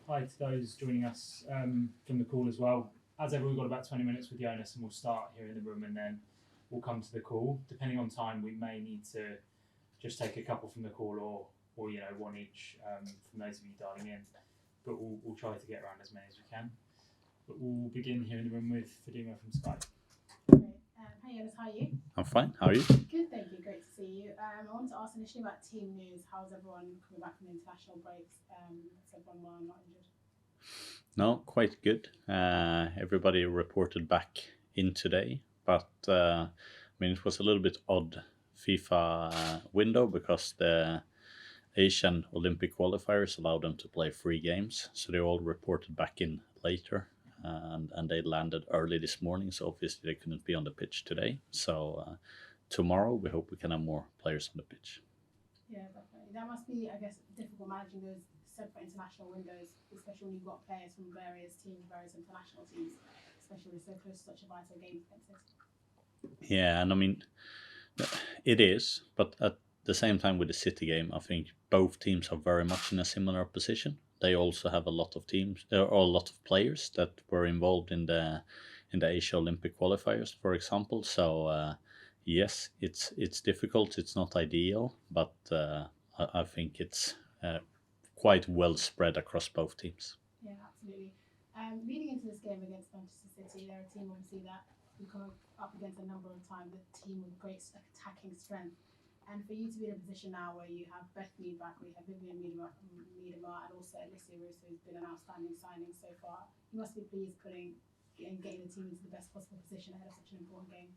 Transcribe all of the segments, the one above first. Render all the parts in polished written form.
hi to those joining us from the call as well. As ever, we've got about 20 minutes with Jonas, and we'll start here in the room, and then we'll come to the call. Depending on time, we may need to just take a couple from the call, or one each from those of you dialing in. But we'll try to get around as many as we can. But we'll begin here in the room with Fadima from Sky. Great. Hi Jonas, how are you? I'm fine. How are you? Good, thank you. Great to see you. I want to ask initially about team news. How's everyone coming back from the international breaks? Is everyone well and not injured? No, quite good. Everybody reported back in today, but it was a little bit odd FIFA window because the Asian Olympic qualifiers allowed them to play 3 games, so they all reported back in later. And they landed early this morning, so obviously they couldn't be on the pitch today. So tomorrow we hope we can have more players on the pitch. Yeah, definitely. That must be, I guess, difficult managing those separate international windows, especially when you've got players from various teams, various international teams, especially when it's so close to such a vital game against it. Yeah, and it is, but at the same time with the City game, I think both teams are very much in a similar position. They also have a lot of teams or a lot of players that were involved in the Asia Olympic qualifiers, for example. So yes, it's difficult. It's not ideal, but I think it's quite well spread across both teams. Yeah, absolutely. Leading into this game against Manchester City, they're a team obviously that we come up against a number of times, a team with great attacking strength. And for you to be in a position now where you have Beth Mead back, where you have Vivian Miedema, and also Alicia Russo, who's been an outstanding signing so far, you must be pleased getting the team into the best possible position ahead of such an important game.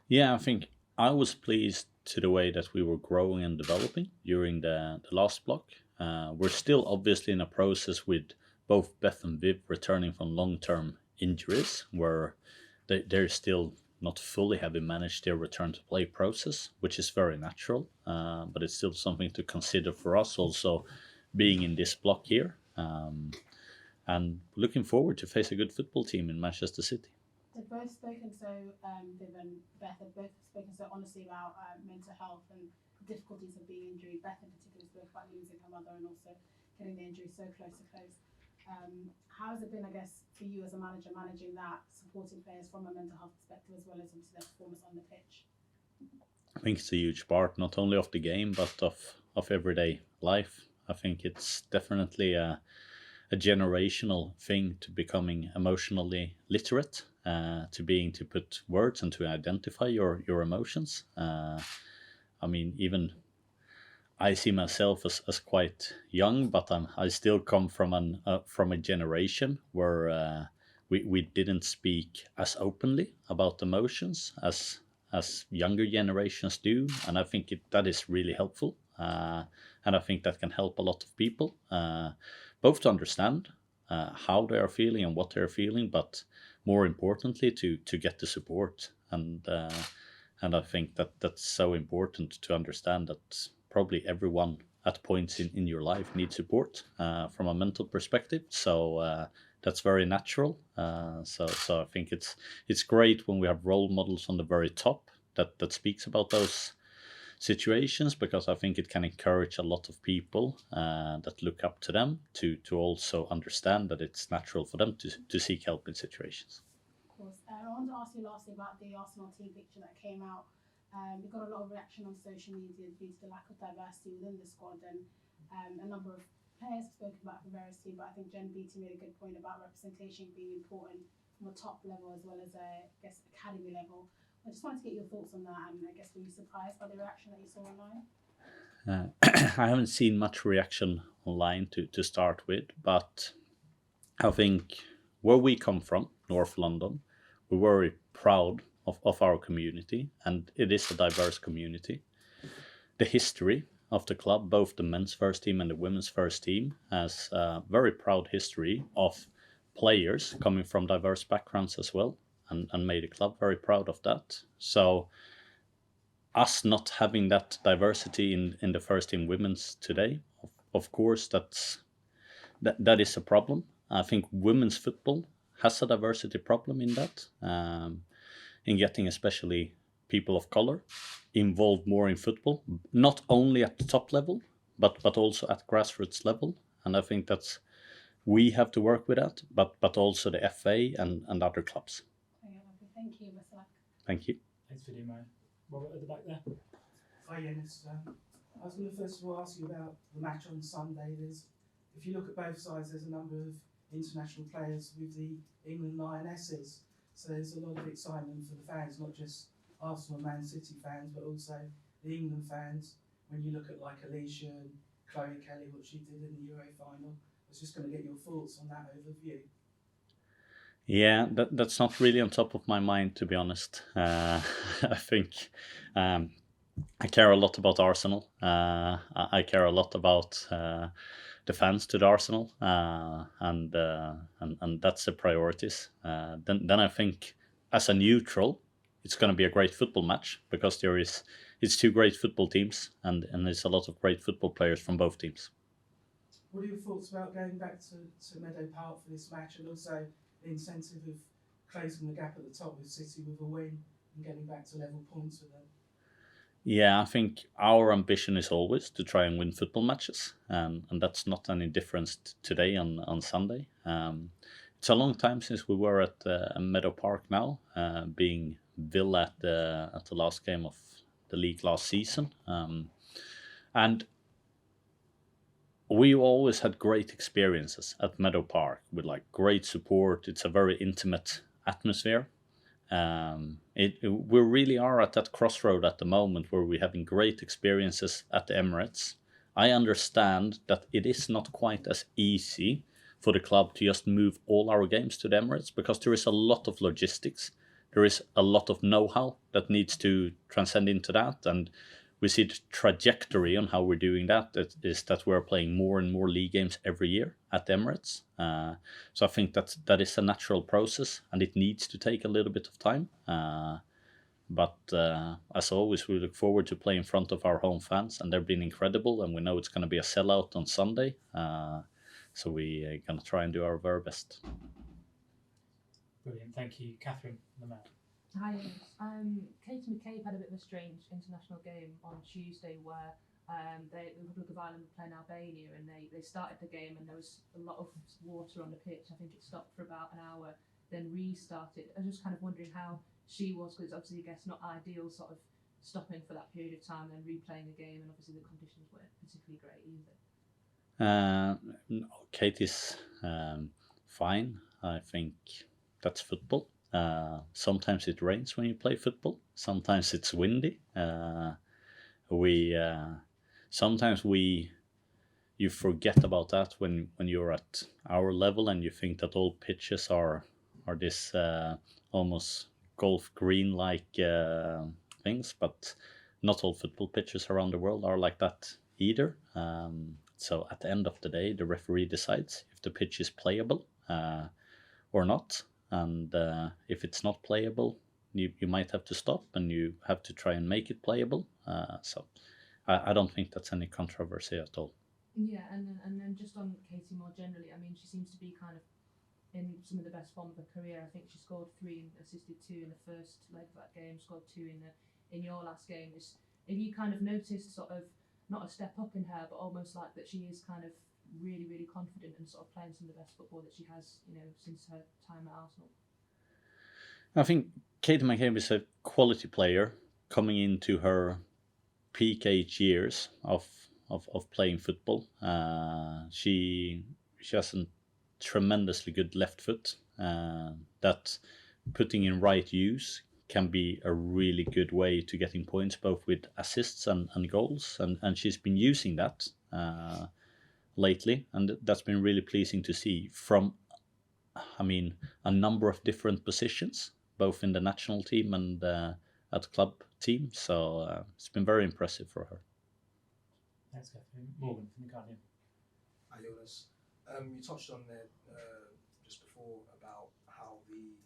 Yeah, I think I was pleased to the way that we were growing and developing during the last block. We're still obviously in a process with both Beth and Viv returning from long-term injuries, where they're still not fully having managed their return to play process, which is very natural, but it's still something to consider for us also being in this block here, and looking forward to face a good football team in Manchester City. They've both spoken so, Viv and Beth have both spoken so honestly about mental health and the difficulties of being injured. Beth in particular spoke about losing her mother and also getting the injury so close to close. How has it been, I guess, for you as a manager, managing that, supporting players from a mental health perspective as well as obviously their performance on the pitch? I think it's a huge part, not only of the game, but of everyday life. I think it's definitely a generational thing to becoming emotionally literate, to being to put words and to identify your emotions. Even I see myself as quite young, but I still come from a generation where we didn't speak as openly about emotions as younger generations do, and I think that is really helpful, and I think that can help a lot of people, both to understand how they are feeling and what they are feeling, but more importantly to get the support, and I think that's so important to understand that probably everyone at points in your life needs support from a mental perspective. So that's very natural. So I think it's great when we have role models on the very top that speaks about those situations, because I think it can encourage a lot of people that look up to them to also understand that it's natural for them to seek help in situations. Of course. I want to ask you lastly about the Arsenal team picture that came out. We got a lot of reaction on social media due to the lack of diversity within the squad, and a number of players have spoken about the various teams, but I think Jen Beattie made a good point about representation being important from a top level as well as academy level. I just wanted to get your thoughts on that, and I guess were you surprised by the reaction that you saw online? I haven't seen much reaction online to start with, but I think where we come from, North London, we're very proud of our community, and it is a diverse community. The history of the club, both the men's first team and the women's first team, has a very proud history of players coming from diverse backgrounds as well, and made the club very proud of that. So us not having that diversity in the first team women's today, of course, that is a problem. I think women's football has a diversity problem in that, in getting especially people of color involved more in football, not only at the top level, but also at grassroots level. And I think that's we have to work with that, but also the FA and other clubs. Okay, lovely. Thank you, best of luck. Thank you. Thanks for doing that. Robert at the back there. Hi, Jonas. I was going to first of all ask you about the match on Sunday. If you look at both sides, there's a number of international players with the England Lionesses. So there's a lot of excitement for the fans, not just Arsenal and Man City fans, but also the England fans. When you look at like Alicia and Chloe Kelly, what she did in the Euro final, I was just going to get your thoughts on that overview. Yeah, that's not really on top of my mind, to be honest. I think I care a lot about Arsenal. I care a lot about the fans to the Arsenal, and that's the priorities. Then I think, as a neutral, it's going to be a great football match because it's two great football teams, and there's a lot of great football players from both teams. What are your thoughts about going back to Meadow Park for this match, and also the incentive of closing the gap at the top with City with a win and getting back to level points with them? Yeah, I think our ambition is always to try and win football matches, and that's not any difference today on Sunday. It's a long time since we were at Meadow Park now, being Villa at the last game of the league last season, and we always had great experiences at Meadow Park with like great support. It's a very intimate atmosphere. We really are at that crossroad at the moment where we're having great experiences at the Emirates. I understand that it is not quite as easy for the club to just move all our games to the Emirates because there is a lot of logistics. There is a lot of know-how that needs to transcend into that, and we see the trajectory on how we're doing that is that we're playing more and more league games every year at the Emirates. So I think that is a natural process, and it needs to take a little bit of time. But as always, we look forward to playing in front of our home fans, and they've been incredible, and we know it's going to be a sellout on Sunday. So we're going to try and do our very best. Brilliant, thank you. Catherine, the man. Hi, Katie McCabe had a bit of a strange international game on Tuesday where the Republic of Ireland were playing Albania, and they started the game and there was a lot of water on the pitch. I think it stopped for about an hour, then restarted. I was just kind of wondering how she was, because obviously I guess not ideal sort of stopping for that period of time and then replaying a game, and obviously the conditions weren't particularly great either. Katie's fine. I think that's football. Sometimes it rains when you play football. Sometimes it's windy. Sometimes you forget about that when you're at our level and you think that all pitches are this almost golf green like things, but not all football pitches around the world are like that either. So at the end of the day, the referee decides if the pitch is playable or not. And if it's not playable, you might have to stop and you have to try and make it playable. So I don't think that's any controversy at all. Yeah, and then just on Katie more generally, I mean, she seems to be kind of in some of the best form of her career. I think she scored 3 and assisted 2 in the first leg of that game, scored 2 in your last game. Have you kind of noticed sort of not a step up in her, but almost like that she is kind of really, really confident and sort of playing some of the best football that she has, since her time at Arsenal? I think Katie McCabe is a quality player coming into her peak age years of playing football. She has a tremendously good left foot that putting in right use can be a really good way to getting points, both with assists and goals, and she's been using that lately, and that's been really pleasing to see from, a number of different positions, both in the national team and at the club team. So it's been very impressive for her. Thanks, Catherine. Morgan from The Guardian. Hi, Jonas. You touched on there just before about how you're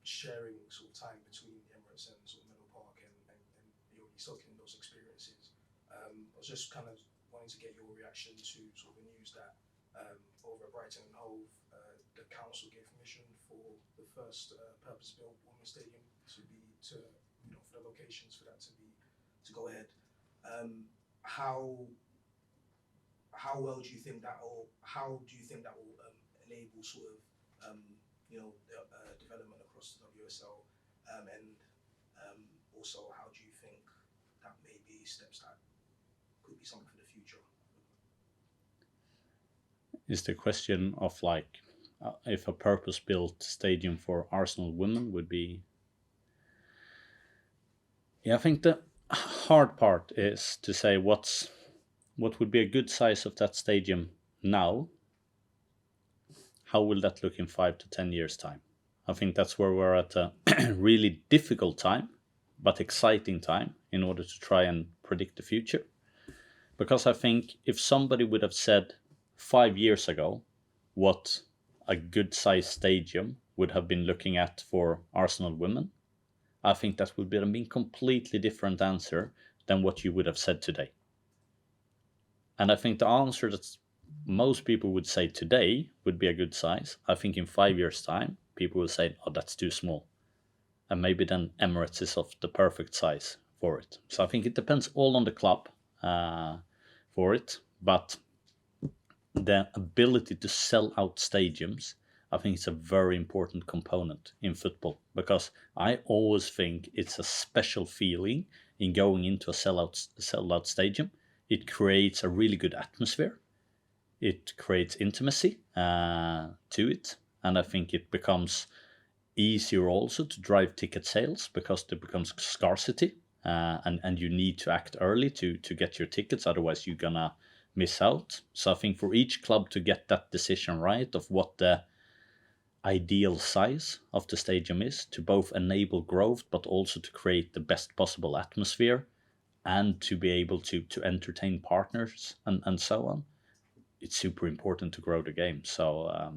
sharing sort of time between the Emirates and sort of Meadow Park, and you're soaking in those experiences. I was just kind of wanting to get your reaction to sort of the news that over at Brighton and Hove, the council gave permission for the first purpose-built women's stadium for the locations for that to go ahead. how well do you think that will enable sort of development across the WSL, and also how do you think that may be steps that could be something for the future? Is the question of like if a purpose-built stadium for Arsenal women would be? Yeah, I think the hard part is to say what would be a good size of that stadium now. How will that look in 5 to 10 years time? I think that's where we're at a really difficult time, but exciting time in order to try and predict the future. Because I think if somebody would have said 5 years ago what a good sized stadium would have been looking at for Arsenal women, I think that would have been completely different answer than what you would have said today. And I think the answer that most people would say today would be a good size. I think in 5 years' time, people will say, oh, that's too small. And maybe then Emirates is of the perfect size for it. So I think it depends all on the club for it. But the ability to sell out stadiums, I think it's a very important component in football, because I always think it's a special feeling in going into a sellout stadium. It creates a really good atmosphere. It creates intimacy to it, and I think it becomes easier also to drive ticket sales because there becomes scarcity, and you need to act early to get your tickets, otherwise you're gonna miss out. So I think for each club to get that decision right of what the ideal size of the stadium is, to both enable growth but also to create the best possible atmosphere and to be able to entertain partners and so on, it's super important to grow the game. So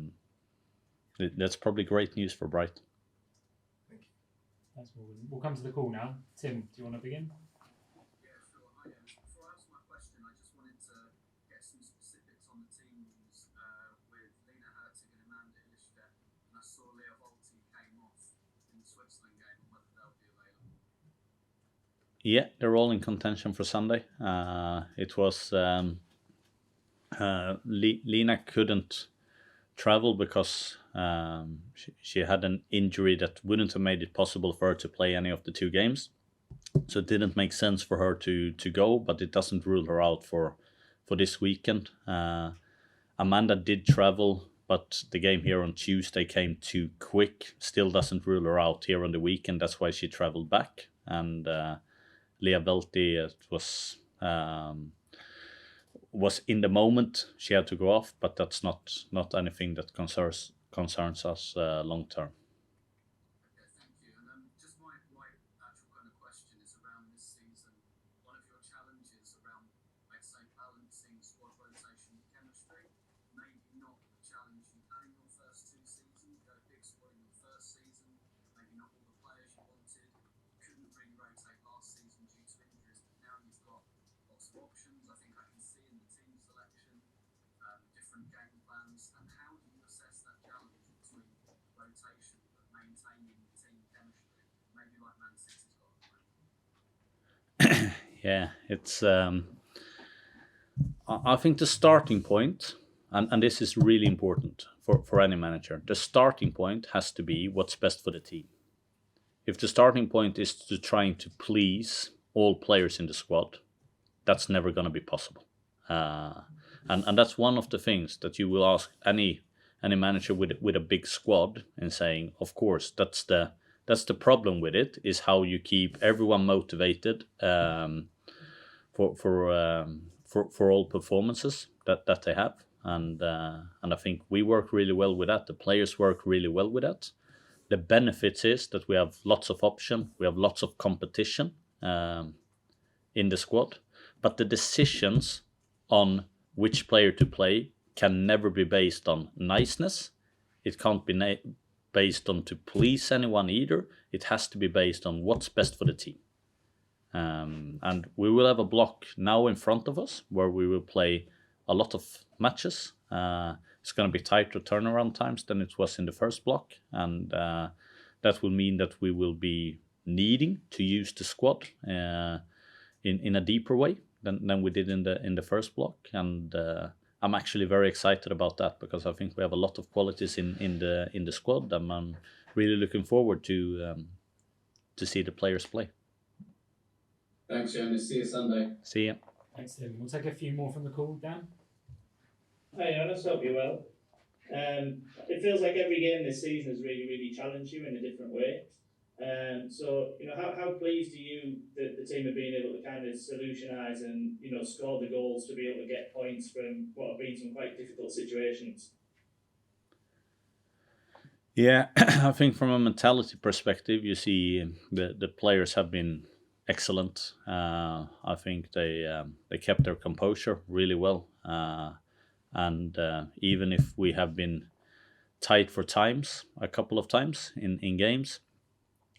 that's probably great news for Brighton. Thank you. Thanks, Morgan. We'll come to the call now. Tim, do you want to begin? Yeah, sure. Before I ask my question, I just wanted to get some specifics on the teams with Lena Herzig and Amanda Illichstedt, and I saw Leah Volti came off in the Switzerland game, and whether they'll be available. Yeah, they're all in contention for Sunday. It was Lena couldn't travel because she had an injury that wouldn't have made it possible for her to play any of the 2 games. So it didn't make sense for her to go, but it doesn't rule her out for this weekend. Amanda did travel, but the game here on Tuesday came too quick. Still doesn't rule her out here on the weekend. That's why she traveled back. And Leah Velti was in the moment. She had to go off, but that's not anything that concerns us long term. Okay, thank you. And just my actual kind of question is around this season. One of your challenges around, let's say, balancing squad rotation and chemistry, maybe not the challenge you had in your first 2 seasons. You had a big squad in your first season, maybe not all the players you wanted. Couldn't really rotate last season due to injuries, but now you've got lots of options. I think I can see in the team selection different game plans. And how do you assess that challenge between rotation but maintaining the team chemistry, maybe like Man City's got at the moment? Yeah, it's. I think the starting point, and this is really important for any manager, the starting point has to be what's best for the team. If the starting point is to trying to please all players in the squad, that's never going to be possible. And that's one of the things that you will ask any manager with a big squad and saying, of course, that's the problem with it, is how you keep everyone motivated for all performances that they have. And I think we work really well with that. The players work really well with that. The benefit is that we have lots of option, we have lots of competition in the squad, but the decisions on which player to play can never be based on niceness. It can't be based on to please anyone either. It has to be based on what's best for the team. And we will have a block now in front of us where we will play a lot of matches. It's going to be tighter turnaround times than it was in the first block, and that will mean that we will be needing to use the squad in a deeper way than we did in the first block, and I'm actually very excited about that because I think we have a lot of qualities in the squad, and I'm really looking forward to see the players play. Thanks, Jonas. See you Sunday. See ya. Thanks, Tim. We'll take a few more from the call, Dan. Hi, Jonas. Hope you're well. It feels like every game this season has really challenged you in a different way. So, how pleased are you that the team have been able to kind of solutionise and, score the goals to be able to get points from what have been some quite difficult situations? Yeah, I think from a mentality perspective, you see the players have been excellent. I think they kept their composure really well, and even if we have been tight for times, a couple of times in games,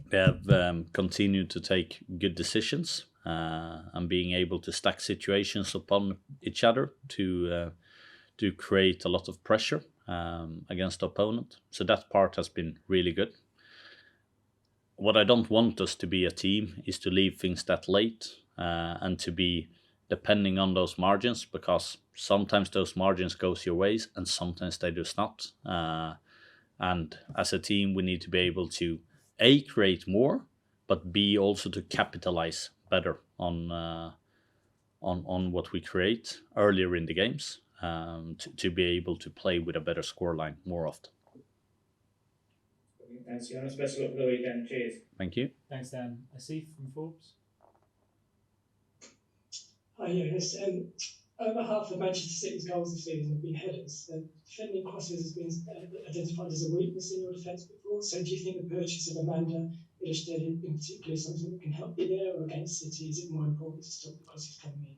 they have continued to take good decisions and being able to stack situations upon each other to create a lot of pressure against the opponent. So that part has been really good. What I don't want us to be a team is to leave things that late and to be depending on those margins, because sometimes those margins goes your ways and sometimes they just not. And as a team, we need to be able to A, create more, but B, also to capitalize better on what we create earlier in the games, to be able to play with a better scoreline more often. Thanks, Jonas. Best of luck for the weekend. Cheers. Thank you. Thanks, Dan. Asif from Forbes. Hi, Jonas. Over half of Manchester City's goals this season have been headers. Defending crosses has been identified as a weakness in your defence before. So do you think the purchase of Amanda Ilestedt in particular is something that can help you there, or against City is it more important to stop the crosses coming in?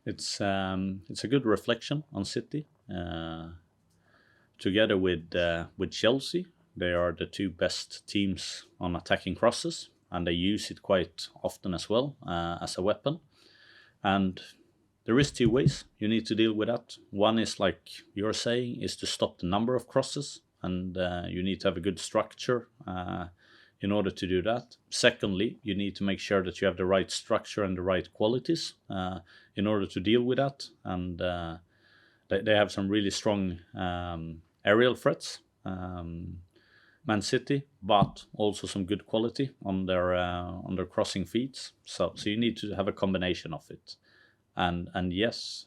It's a good reflection on City. Together with Chelsea, they are the two best teams on attacking crosses, and they use it quite often as well as a weapon. And there is two ways you need to deal with that. One is, like you're saying, is to stop the number of crosses, and you need to have a good structure in order to do that. Secondly, you need to make sure that you have the right structure and the right qualities in order to deal with that. And they have some really strong aerial threats, Man City, but also some good quality on their crossing feeds. So you need to have a combination of it. And yes,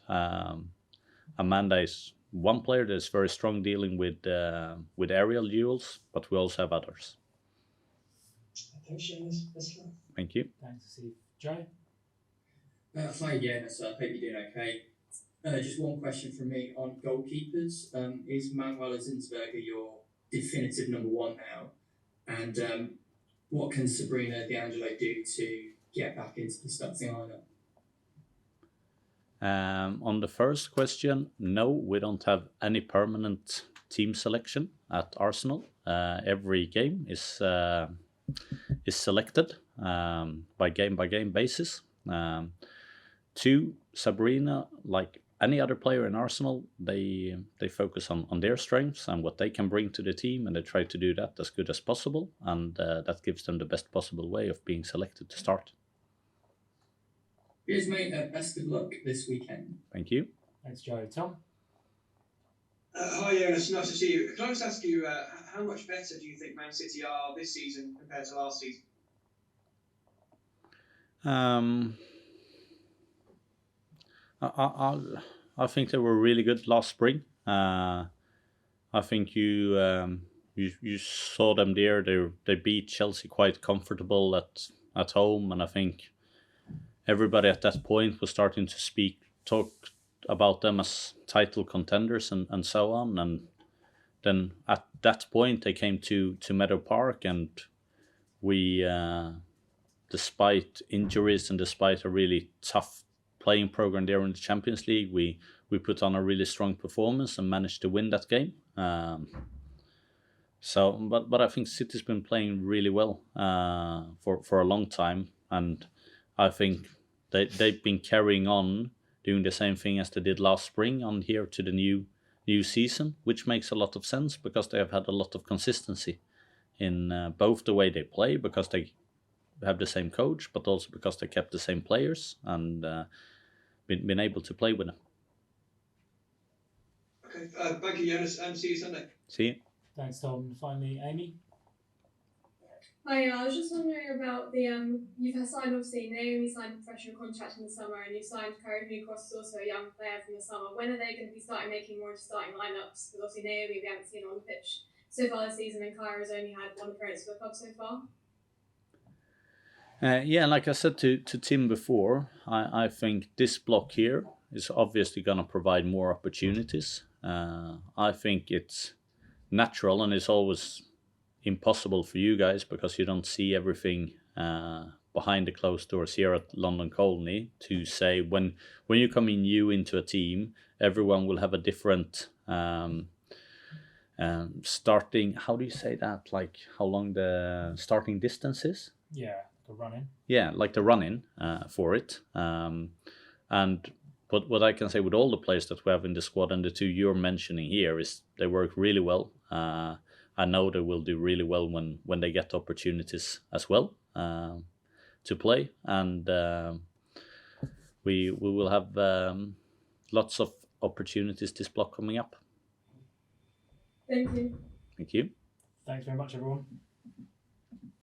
Amanda is one player that is very strong dealing with aerial duels, but we also have others. Thanks, Jonas. Best luck. Thank you. Thanks, Asif. Joe? Hi, Jonas. I hope you're doing okay. Just one question from me on goalkeepers. Is Manuela Zinsberger your definitive number one now? And what can Sabrina D'Angelo do to get back into the starting lineup? On the first question, no, we don't have any permanent team selection at Arsenal. Every game is selected by game basis. Two, Sabrina, like any other player in Arsenal, they focus on their strengths and what they can bring to the team, and they try to do that as good as possible, and that gives them the best possible way of being selected to start. Cheers, mate. Best of luck this weekend. Thank you. Thanks, Joe. Tom? Hi, Jonas. Nice to see you. Can I just ask you, how much better do you think Man City are this season compared to last season? I think they were really good last spring. I think you saw them there. They beat Chelsea quite comfortable at home, and I think everybody at that point was starting to talk about them as title contenders and so on. And then at that point they came to Meadow Park, and we, despite injuries and despite a really tough playing program there in the Champions League, we put on a really strong performance and managed to win that game. But I think City's been playing really well for a long time, and I think they've been carrying on doing the same thing as they did last spring on here to the new season, which makes a lot of sense because they have had a lot of consistency in both the way they play, because they we have the same coach, but also because they kept the same players and been able to play with them. Okay, thank you, Jonas, and see you Sunday. See you. Thanks, Tom. Finally, Amy. Hi, I was just wondering about the you've signed, obviously Naomi signed a professional contract in the summer, and you've signed Courtney Cross, is also a young player from the summer. When are they going to be starting making more into starting lineups? Because obviously Naomi we haven't seen on the pitch so far this season, and Kyra's only had one appearance for the club so far. Yeah, like I said to Tim before, I think this block here is obviously going to provide more opportunities. I think it's natural, and it's always impossible for you guys because you don't see everything behind the closed doors here at London Colney to say when you come in new into a team, everyone will have a different starting. How do you say that? Like how long the starting distance is? Yeah, the run-in. Yeah, like the run-in for it. And what I can say with all the players that we have in the squad and the two you're mentioning here is they work really well. I know they will do really well when they get opportunities as well to play, and we will have lots of opportunities this block coming up. Thank you. Thank you. Thanks very much, everyone.